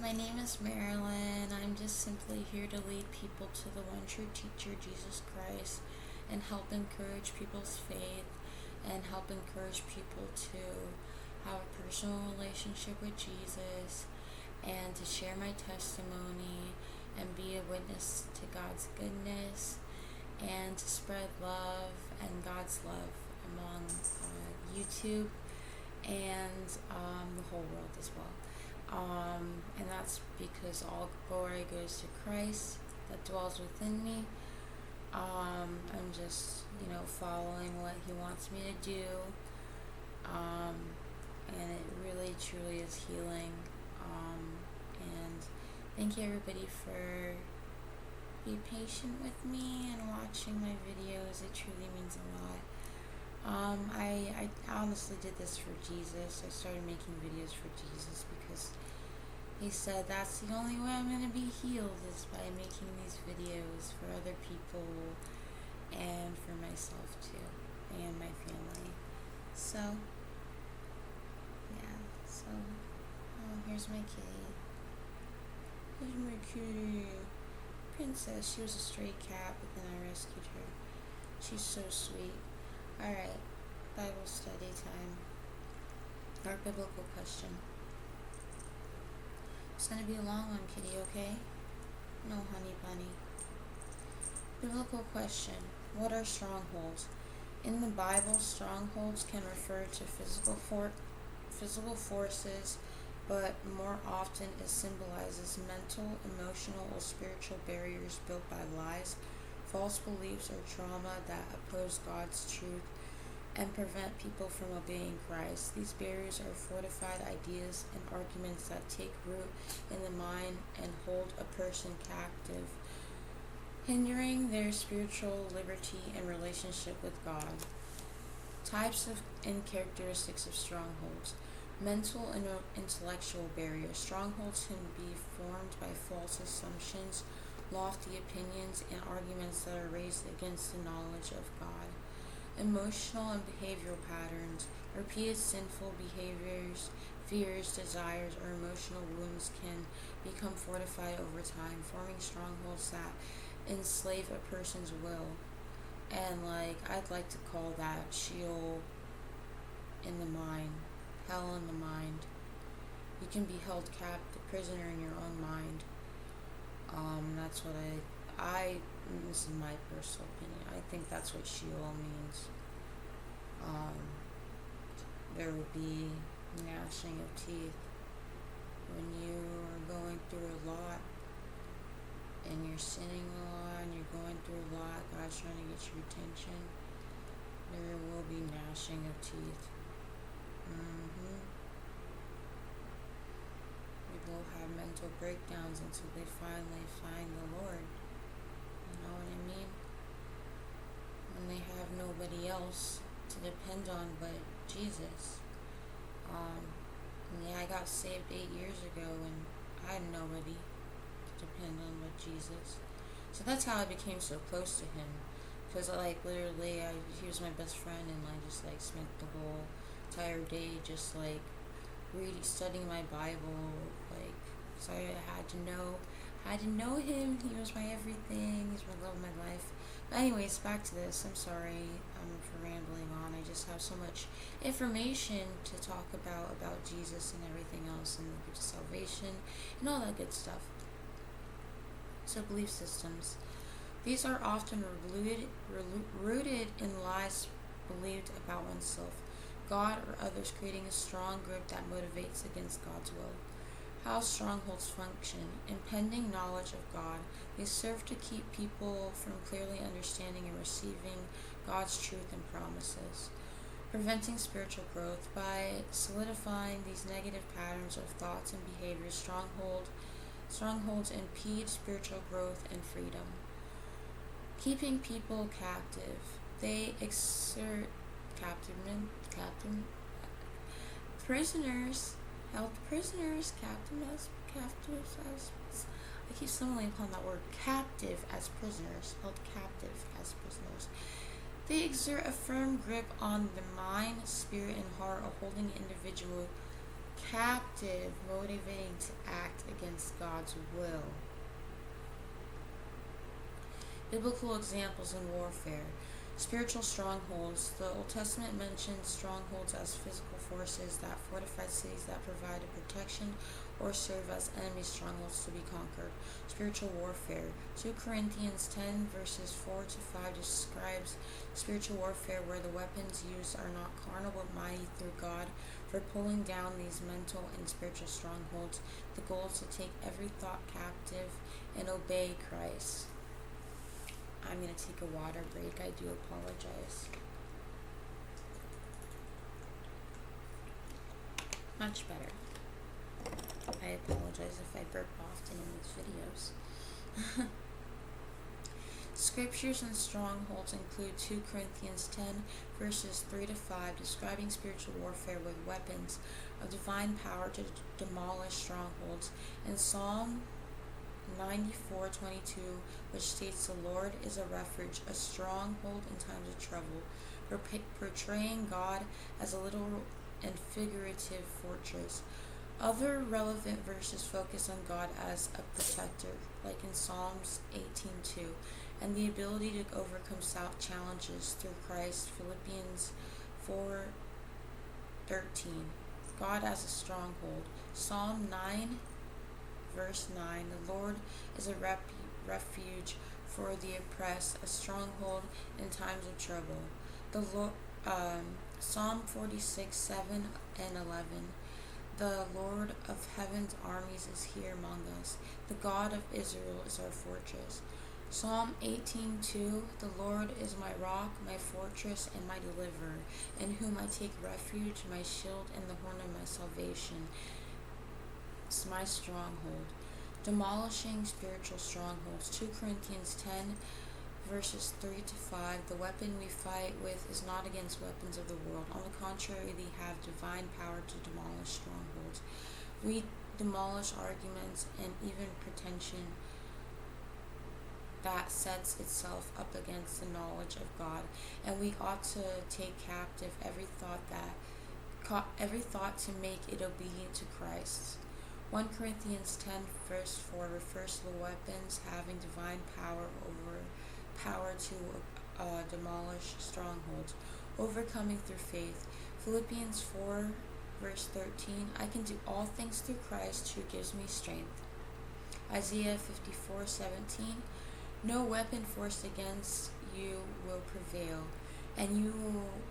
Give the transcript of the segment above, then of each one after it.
My name is Marilyn. I'm just simply here to lead people to the one true teacher, Jesus Christ, and help encourage people's faith and help encourage people to have a personal relationship with Jesus and to share my testimony and be a witness to God's goodness and to spread love and God's love among YouTube and the whole world as well. And that's because all glory goes to Christ that dwells within me. I'm just, following what He wants me to do. And it really, truly is healing. And thank you, everybody, for being patient with me and watching my videos. It truly means a lot. I honestly did this for Jesus. I started making videos for Jesus because He said that's the only way I'm going to be healed is by making these videos for other people and for myself too and my family. So, yeah. So, here's my kitty. Here's my kitty. Princess. She was a stray cat, but then I rescued her. She's so sweet. Alright, Bible study time. Our biblical question. It's going to be a long one, kitty, okay? No, honey bunny. Biblical question. What are strongholds? In the Bible, strongholds can refer to physical forces, but more often it symbolizes mental, emotional, or spiritual barriers built by lies, false beliefs, or trauma that oppose God's truth and prevent people from obeying Christ. These barriers are fortified ideas and arguments that take root in the mind and hold a person captive, hindering their spiritual liberty and relationship with God. Types of and characteristics of strongholds. Mental and intellectual barriers. Strongholds can be formed by false assumptions, lofty opinions, and arguments that are raised against the knowledge of God. Emotional and behavioral patterns. Repeated sinful behaviors, fears, desires, or emotional wounds can become fortified over time, forming strongholds that enslave a person's will. And I'd like to call that Sheol in the mind, hell in the mind. You can be held captive, prisoner in your own mind. That's what this is my personal opinion. I think that's what Sheol means. There would be gnashing of teeth when you are going through a lot and you're sinning a lot and you're going through a lot. God's trying to get your attention. There will be gnashing of teeth. People have mental breakdowns until they finally find the Lord. You know what I mean? When they have nobody else to depend on but Jesus. I got saved 8 years ago and I had nobody to depend on but Jesus. So that's how I became so close to Him. Because literally, he was my best friend, and I just spent the whole entire day just studying my Bible. So I had to know Him. He was my everything. He's my love of my life. But anyways, back to this. I'm sorry for rambling on. I just have so much information to talk about Jesus and everything else, and the gift of salvation and all that good stuff. So belief systems. These are often rooted in lies believed about oneself, God, or others, creating a strong grip that motivates against God's will. How strongholds function. Impending knowledge of God. They serve to keep people from clearly understanding and receiving God's truth and promises. Preventing spiritual growth. By solidifying these negative patterns of thoughts and behaviors, strongholds impede spiritual growth and freedom. Keeping people captive. They exert prisoners, held prisoners, captives as I keep stumbling upon that word, captive as prisoners, held captive as prisoners. They exert a firm grip on the mind, spirit, and heart, of holding the individual captive, motivating to act against God's will. Biblical examples in warfare. Spiritual strongholds. The Old Testament mentions strongholds as physical forces that fortify cities that provide a protection or serve as enemy strongholds to be conquered. Spiritual warfare. 2 Corinthians 10 verses 4 to 5 describes spiritual warfare where the weapons used are not carnal but mighty through God for pulling down these mental and spiritual strongholds. The goal is to take every thought captive and obey Christ. I'm going to take a water break. I do apologize. Much better. I apologize if I burp often in these videos. Scriptures and strongholds include 2 Corinthians 10 verses 3 to 5 describing spiritual warfare with weapons of divine power to demolish strongholds, and Psalm 94:22, which states the Lord is a refuge, a stronghold in times of trouble, portraying God as a literal and figurative fortress. Other relevant verses focus on God as a protector, like in Psalms 18:2, and the ability to overcome challenges through Christ, Philippians 4:13. God as a stronghold, Psalm 9 Verse 9, the Lord is a refuge for the oppressed, a stronghold in times of trouble. Psalm 46:7 and 11, the Lord of heaven's armies is here among us. The God of Israel is our fortress. Psalm 18:2, the Lord is my rock, my fortress, and my deliverer, in whom I take refuge, my shield, and the horn of my salvation. My stronghold. Demolishing spiritual strongholds. 2 Corinthians 10 verses 3 to 5. The weapon we fight with is not against weapons of the world. On the contrary, they have divine power to demolish strongholds. We demolish arguments and even pretension that sets itself up against the knowledge of God, and we ought to take captive every thought to make it obedient to Christ. 1 Corinthians 10 verse 4 refers to the weapons having divine power to demolish strongholds, overcoming through faith. Philippians 4 verse 13, I can do all things through Christ who gives me strength. Isaiah 54:17, no weapon forced against you will prevail, and you will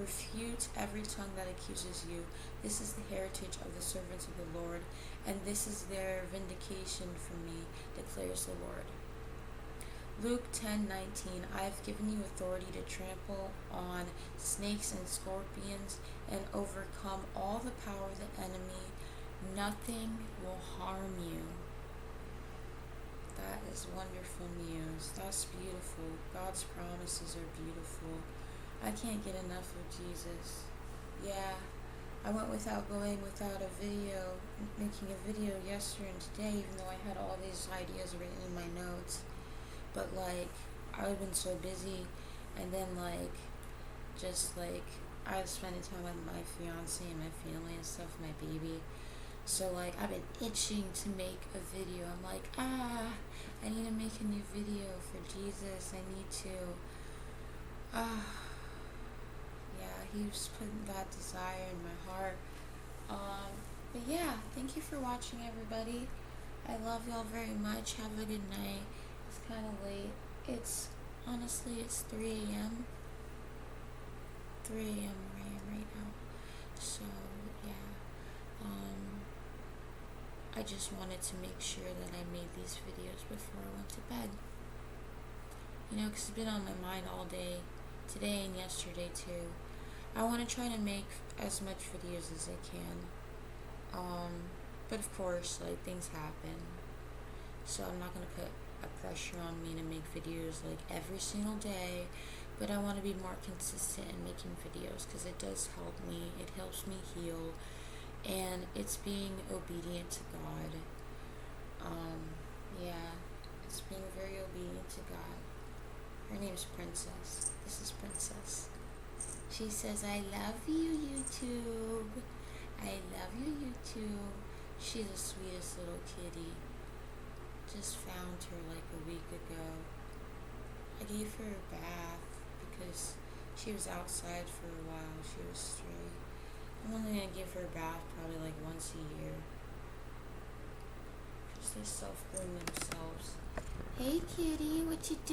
refute every tongue that accuses you. This is the heritage of the servants of the Lord, and this is their vindication from me, declares the Lord. Luke 10:19, I have given you authority to trample on snakes and scorpions and overcome all the power of the enemy. Nothing will harm you. That is wonderful news. That's beautiful. God's promises are beautiful. I can't get enough of Jesus. Yeah, I went without making a video yesterday and today, even though I had all these ideas written in my notes. But I've been so busy, and then I was spending time with my fiance and my family and stuff, my baby. So I've been itching to make a video. I'm I need to make a new video for Jesus. I need to. Yeah, He's putting that desire in my heart. But yeah, thank you for watching, everybody. I love y'all very much. Have a good night. It's kind of late. It's 3 a.m. 3 a.m. where I am right now. So yeah. I just wanted to make sure that I made these videos before I went to bed. Because it's been on my mind all day, today and yesterday too. I want to try to make as much videos as I can. But of course, things happen. So I'm not going to put a pressure on me to make videos every single day. But I want to be more consistent in making videos because it does help me. It helps me heal. And it's being obedient to God. Yeah, it's being very obedient to God. Her name's Princess. This is Princess. She says, I love you, YouTube. I love you, YouTube. She's the sweetest little kitty. Just found her like a week ago. I gave her a bath because she was outside for a while. She was stray. I'm only gonna give her a bath probably like once a year. Because they self-groom themselves. Hey kitty, what you doing?